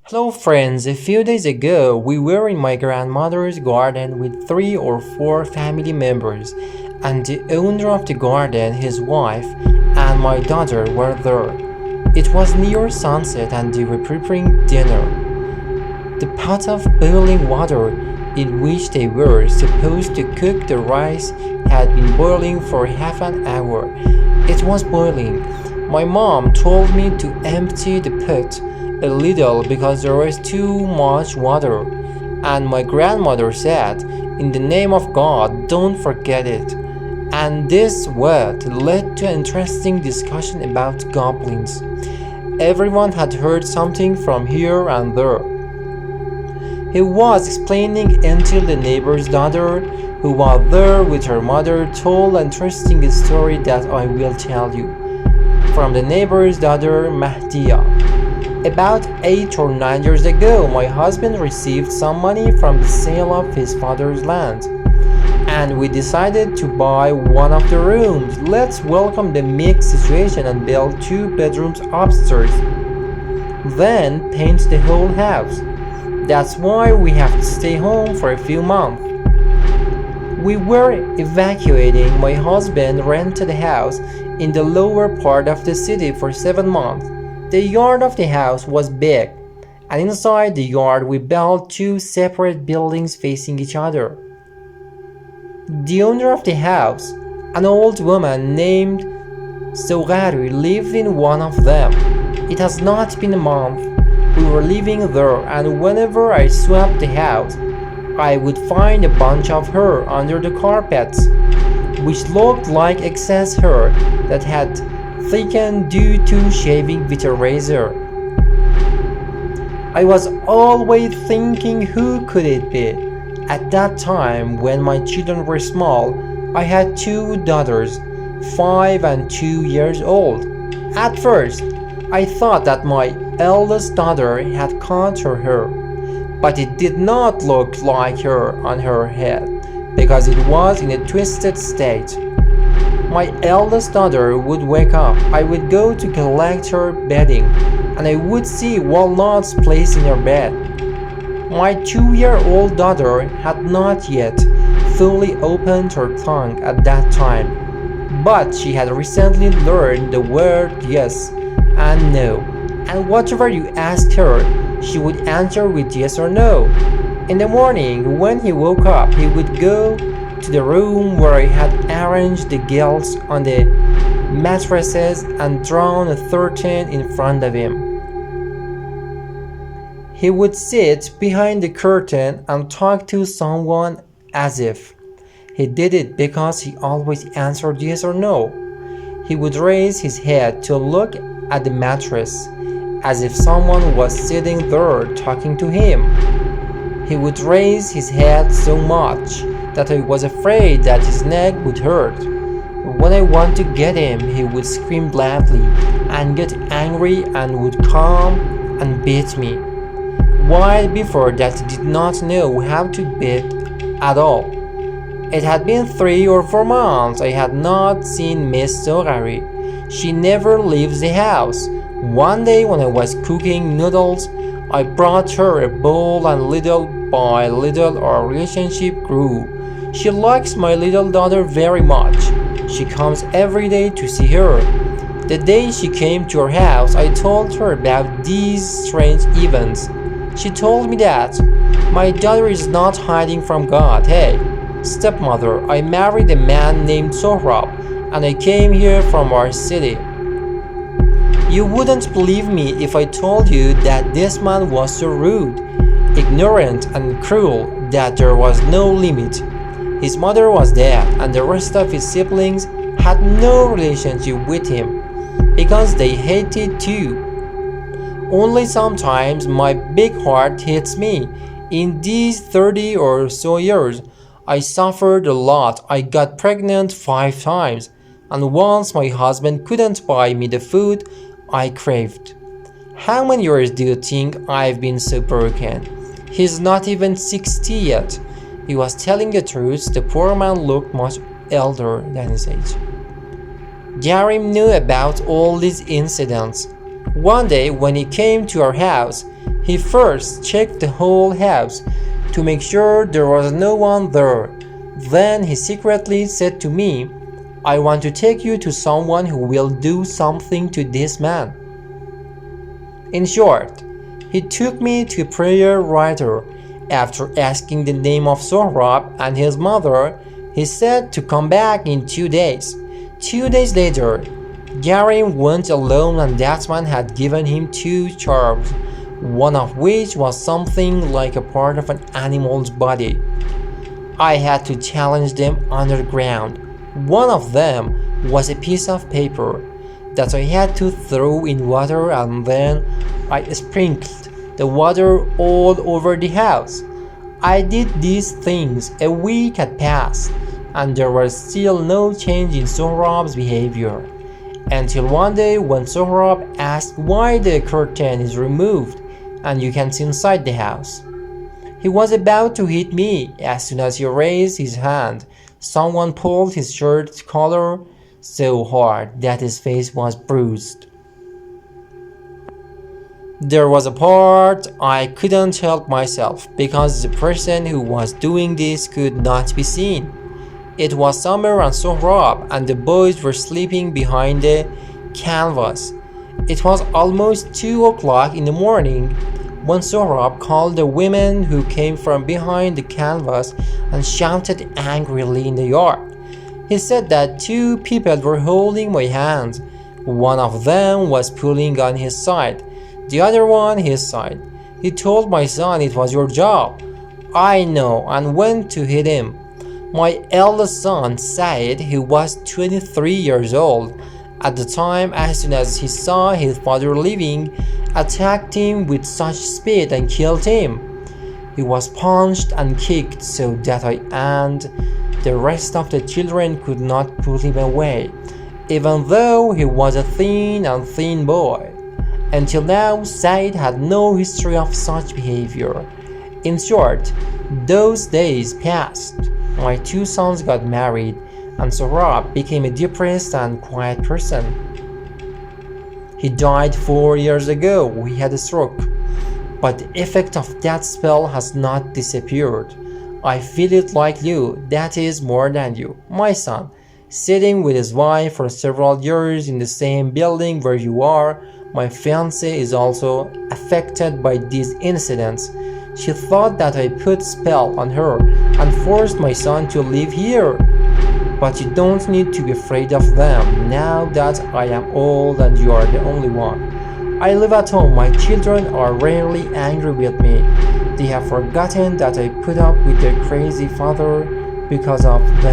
Hello friends, a few days ago we were in my grandmother's garden with 3 or 4 family members, and the owner of the garden, his wife, and my daughter were there. It was near sunset and they were preparing dinner. The pot of boiling water in which they were supposed to cook the rice had been boiling for half an hour. It was boiling. My mom told me to empty the pot a little because there was too much water, and my grandmother said, "In the name of God, don't forget it." And this what led to an interesting discussion about goblins. Everyone had heard something from here and there. He was explaining until the neighbor's daughter, who was there with her mother, told an interesting story that I will tell you. From the neighbor's daughter, Mahdia. About 8 or 9 years ago, my husband received some money from the sale of his father's land, and we decided to buy one of the rooms. Let's welcome the mixed situation and build 2 bedrooms upstairs, then paint the whole house. That's why we have to stay home for a few months. We were evacuating. My husband rented a house in the lower part of the city for 7 months. The yard of the house was big, and inside the yard we built 2 separate buildings facing each other. The owner of the house, an old woman named Sogaru, lived in one of them. It has not been a month. We were living there, and whenever I swept the house, I would find a bunch of hair under the carpets, which looked like excess hair that had thickened due to shaving with a razor. I was always thinking, who could it be? At that time, when my children were small, I had 2 daughters, 5 and 2 years old. At first, I thought that my eldest daughter had cut her hair, but it did not look like hair on her head because it was in a twisted state. My eldest daughter would wake up. I would go to collect her bedding, and I would see walnuts placed in her bed. My 2-year-old daughter had not yet fully opened her tongue at that time, but she had recently learned the word yes and no, and whatever you asked her, she would answer with yes or no. In the morning, when he woke up, he would go to the room where I had arranged the gilts on the mattresses and drawn a 13 in front of him. He would sit behind the curtain and talk to someone as if he did it because he always answered yes or no. He would raise his head to look at the mattress as if someone was sitting there talking to him. He would raise his head so much that I was afraid that his neck would hurt. When I wanted to get him, he would scream loudly and get angry and would come and beat me. While before that he did not know how to beat at all. It had been 3 or 4 months I had not seen Miss Sogari. She never leaves the house. One day when I was cooking noodles, I brought her a bowl, and little by little our relationship grew. She likes my little daughter very much. She comes every day to see her. The day she came to our house, I told her about these strange events. She told me that my daughter is not hiding from God. Hey, stepmother, I married a man named Sohrab, and I came here from our city. You wouldn't believe me if I told you that this man was so rude, ignorant, and cruel that there was no limit. His mother was dead, and the rest of his siblings had no relationship with him because they hated too. Only sometimes my big heart hits me. In these 30 or so years, I suffered a lot. I got pregnant 5 times, and once my husband couldn't buy me the food I craved. How many years do you think I've been so broken? He's not even 60 yet. He was telling the truth. The poor man looked much elder than his age. Yarim knew about all these incidents. One day, when he came to our house, he first checked the whole house to make sure there was no one there. Then he secretly said to me, "I want to take you to someone who will do something to this man." In short, he took me to a prayer writer. After asking the name of Sohrab and his mother, he said to come back in 2 days. 2 days later, Yarim went alone, and that man had given him 2 charms, one of which was something like a part of an animal's body. I had to challenge them underground. One of them was a piece of paper that I had to throw in water, and then I sprinkled the water all over the house. I did these things. A week had passed, and there was still no change in Sohrab's behavior. Until one day, when Sohrab asked why the curtain is removed and you can see inside the house. He was about to hit me. As soon as he raised his hand, someone pulled his shirt collar so hard that his face was bruised. There was a part I couldn't help myself because the person who was doing this could not be seen. It was Summer and Sohrab, and the boys were sleeping behind the canvas. It was almost 2 o'clock in the morning when Sohrab called the women who came from behind the canvas and shouted angrily in the yard. He said that 2 people were holding my hands. One of them was pulling on his side, the other one his side. He told my son it was your job. I know, and went to hit him. My eldest son, Said, who was 23 years old at the time, as soon as he saw his father leaving, attacked him with such speed and killed him. He was punched and kicked so that I and the rest of the children could not pull him away, even though he was a thin boy. Until now, Said had no history of such behavior. In short, those days passed. My 2 sons got married, and Sohrab became a depressed and quiet person. He died 4 years ago. He had a stroke. But the effect of that spell has not disappeared. I feel it like you, that is more than you, my son, sitting with his wife for several years in the same building where you are. My fiancée is also affected by these incidents. She thought that I put spell on her and forced my son to live here. But you don't need to be afraid of them now that I am old and you are the only one. I live at home. My children are rarely angry with me. They have forgotten that I put up with their crazy father because of them.